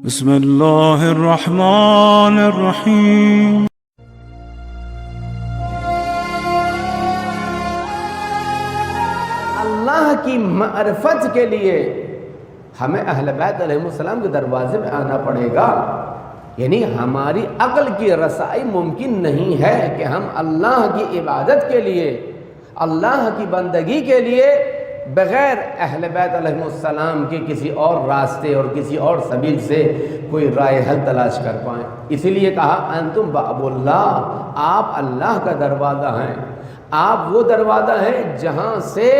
بسم اللہ الرحمن الرحیم۔ اللہ کی معرفت کے لیے ہمیں اہل بیت علیہ السلام کے دروازے میں آنا پڑے گا، یعنی ہماری عقل کی رسائی ممکن نہیں ہے کہ ہم اللہ کی عبادت کے لیے، اللہ کی بندگی کے لیے بغیر اہل بیت علیہ السلام کے کسی اور راستے اور کسی اور سبیل سے کوئی رائے حل تلاش کر پائیں۔ اسی لیے کہا انتم باب اللہ، آپ اللہ کا دروازہ ہیں، آپ وہ دروازہ ہیں جہاں سے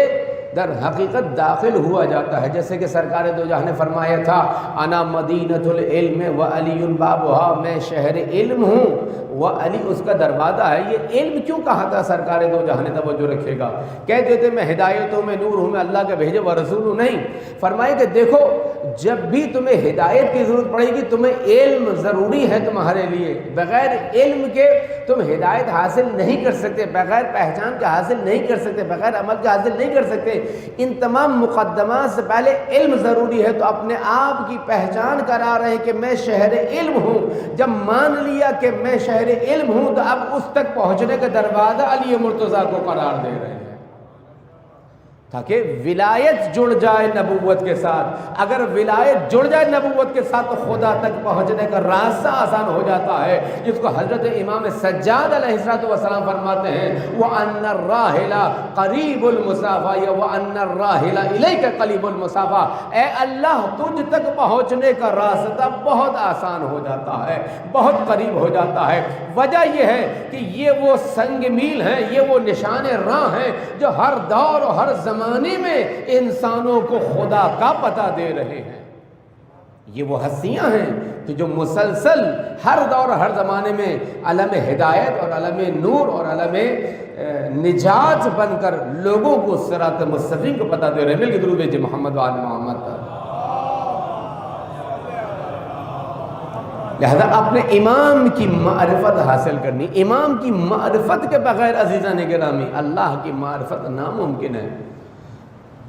در حقیقت داخل ہوا جاتا ہے، جیسے کہ سرکار دو جہاں نے فرمایا تھا انا مدینۃ العلم و علی بابھا، میں شہر علم ہوں وہ علی اس کا دروازہ ہے۔ یہ علم کیوں کہا تھا سرکار دو جہاں نے؟ توجہ رکھیے گا، کہتے تھے میں ہدایت ہوں، میں نور ہوں، میں اللہ کا بھیجے ہوا رسول ہوں، نہیں، فرمایا کہ دیکھو جب بھی تمہیں ہدایت کی ضرورت پڑے گی تمہیں علم ضروری ہے تمہارے لیے، بغیر علم کے تم ہدایت حاصل نہیں کر سکتے، بغیر پہچان کے حاصل نہیں کر سکتے، بغیر عمل کے حاصل نہیں کر سکتے۔ ان تمام مقدمات سے پہلے علم ضروری ہے، تو اپنے آپ کی پہچان کرا رہے کہ میں شہر علم ہوں۔ جب مان لیا کہ میں شہر علم ہوں تو اب اس تک پہنچنے کا دروازہ علی مرتضیٰ کو قرار دے رہے ہیں تاکہ ولایت جڑ جائے نبوت کے ساتھ۔ اگر ولایت جڑ جائے نبوت کے ساتھ تو خدا تک پہنچنے کا راستہ آسان ہو جاتا ہے، جس کو حضرت امام سجاد علیہ السلام فرماتے ہیں وَأَنَّ الرَّاحِلَ قَرِيبُ الْمُصَافَى وَأَنَّ الرَّاحِلَ إِلَيْكَ قَرِيبُ الْمُصَافَى، اے اللہ تجھ تک پہنچنے کا راستہ بہت آسان ہو جاتا ہے، بہت قریب ہو جاتا ہے۔ وجہ یہ ہے کہ یہ وہ سنگ میل ہیں، یہ وہ نشان راہ ہیں جو ہر دور اور ہر زمانے میں انسانوں کو خدا کا پتہ دے رہے ہیں۔ یہ وہ ہستیاں ہیں کہ جو مسلسل ہر دور ہر زمانے میں علم ہدایت اور علم نور اور علم نجات بن کر لوگوں کو صراط مستقیم کو پتہ دے رہے ہیں۔ مل کے درود بھیجئے محمد و آل محمد پر۔ لہذا اپنے امام کی معرفت حاصل کرنی، امام کی معرفت کے بغیر عزیزان گرامی اللہ کی معرفت ناممکن ہے۔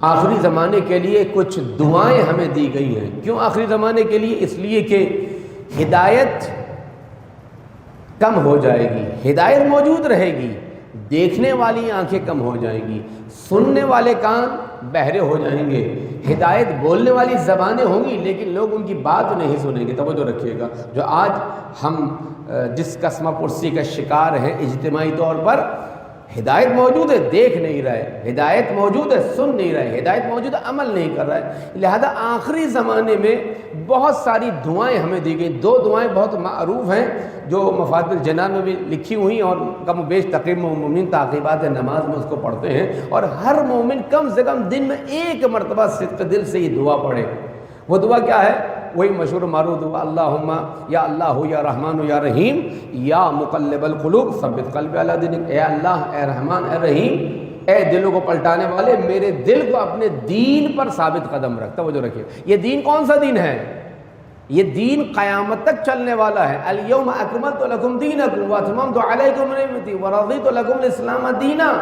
آخری زمانے کے لیے کچھ دعائیں ہمیں دی گئی ہیں۔ کیوں آخری زمانے کے لیے؟ اس لیے کہ ہدایت کم ہو جائے گی، ہدایت موجود رہے گی، دیکھنے والی آنکھیں کم ہو جائیں گی، سننے والے کان بہرے ہو جائیں گے، ہدایت بولنے والی زبانیں ہوں گی لیکن لوگ ان کی بات نہیں سنیں گے۔ توجہ رکھیے گا، جو آج ہم جس قسمہ پرسی کا شکار ہیں اجتماعی طور پر، ہدایت موجود ہے دیکھ نہیں رہے، ہدایت موجود ہے سن نہیں رہے، ہدایت موجود ہے عمل نہیں کر رہے۔ لہذا آخری زمانے میں بہت ساری دعائیں ہمیں دی گئی۔ دو دعائیں بہت معروف ہیں جو مفاتیح الجنان میں بھی لکھی ہوئی اور کم و بیش تقریب مومن تعقیبات نماز میں اس کو پڑھتے ہیں، اور ہر مومن کم سے کم دن میں ایک مرتبہ صدق دل سے یہ دعا پڑھے۔ وہ دعا کیا ہے؟ وہی مشہور معروف دعا اللہم یا اللہ یا رحمان یا رحیم یا مقلب القلوب ثبت قلبی علی دینک، اے اللہ، اے رحمان، اے رحیم، اے دلوں کو پلٹانے والے میرے دل کو اپنے دین پر ثابت قدم رکھ۔ توجہ رکھیے، یہ دین کون سا دین ہے؟ یہ دین قیامت تک چلنے والا ہے۔ الیوم اکملت لکم دینکم واتممت علیکم نعمتی ورضیت لکم الاسلام دینا۔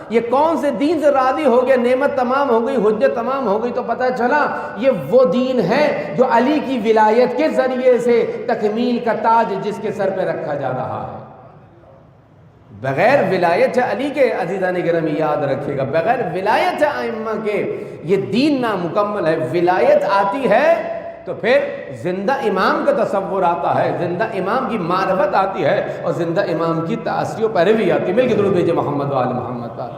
یہ کون سے دین سے راضی ہو گیا؟ نعمت تمام ہو گئی، حجت تمام ہو گئی، تو پتہ چلا یہ وہ دین ہے جو علی کی ولایت کے ذریعے سے تکمیل کا تاج جس کے سر پہ رکھا جا رہا ہے۔ بغیر ولایت علی کے عزیزان گرامی یاد رکھیے گا، بغیر ولایت ائمہ کے یہ دین نامکمل ہے۔ ولایت آتی ہے تو پھر زندہ امام کا تصور آتا ہے، زندہ امام کی معرفت آتی ہے، اور زندہ امام کی تأثیر و پیروی آتی ہے۔ مل کے درود بھیجئے محمد و آل محمد پر۔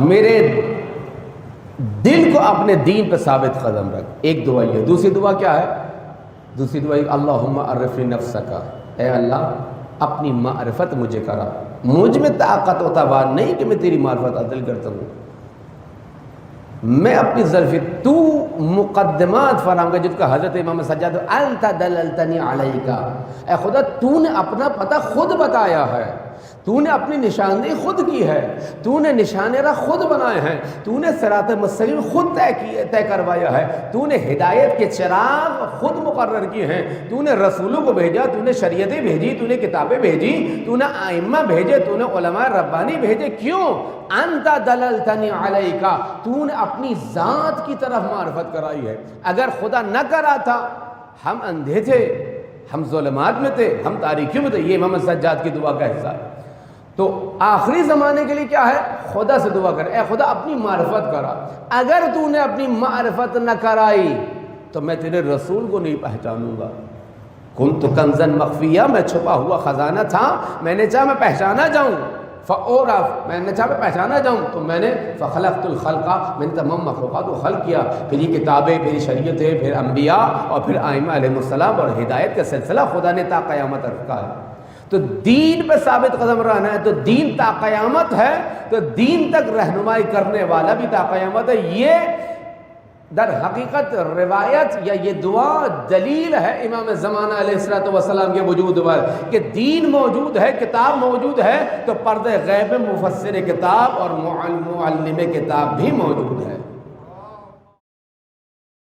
میرے دل کو اپنے دین پہ ثابت قدم رکھ، ایک دعا یہ۔ دوسری دعا کیا ہے؟ دوسری دعا اللہم عرفنی نفسک، اے اللہ اپنی معرفت مجھے کرا، مجھ میں طاقت و توان نہیں کہ میں تیری معرفت حاصل کرتا ہوں، میں اپنی ظرفی تو مقدمات فراہم کر، جس کا حضرت امام سجاد انت دللتنی علیکا، اے خدا تو نے اپنا پتہ خود بتایا ہے، تو نے اپنی نشاندہی خود کی ہے، تو نے نشان راہ خود بنائے ہیں، تو نے صراط مستقیم خود طے کروایا ہے، تو نے ہدایت کے چراغ خود مقرر کیے ہیں، تو نے رسولوں کو بھیجا، تو نے شریعتیں بھیجی، تو نے کتابیں بھیجی، تو نے ائمہ بھیجے، تو نے علماء ربانی بھیجے۔ کیوں؟ انت دللتنی علیکا، تو نے اپنی ذات کی طرف معرفت کرائی ہے۔ اگر خدا نہ کراتا ہم اندھے تھے، ہم ظلمات میں تھے، ہم تاریکیوں میں تھے۔ یہ امام سجاد کی دعا کا حصہ ہے۔ تو آخری زمانے کے لیے کیا ہے؟ خدا سے دعا کر، اے خدا اپنی معرفت کرا، اگر تو نے اپنی معرفت نہ کرائی تو میں تیرے رسول کو نہیں پہچانوں گا۔ کنت کنزا مخفیہ، میں چھپا ہوا خزانہ تھا، میں نے چاہا میں پہچانا جاؤں، فَأُعْرَفْ، میں نے چاہا میں پہچانا جاؤں تو میں نے فَخَلَقْتُ الْخَلْقَ، میں نے تمام مخلوقات کو خلق کیا۔ پھر یہ کتابیں، پھر شریعتیں، پھر انبیاء اور پھر ائمہ علیہ السلام اور ہدایت کا سلسلہ خدا نے تا قیامت رکھا ہے۔ تو دین پہ ثابت قدم رہنا ہے، تو دین تا قیامت ہے، تو دین تک رہنمائی کرنے والا بھی تا قیامت ہے۔ یہ در حقیقت روایت یا یہ دعا دلیل ہے امام زمانہ علیہ السلام کے وجود پر کہ دین موجود ہے، کتاب موجود ہے، تو پردہ غیب مفسر کتاب اور معلم کتاب بھی موجود ہے۔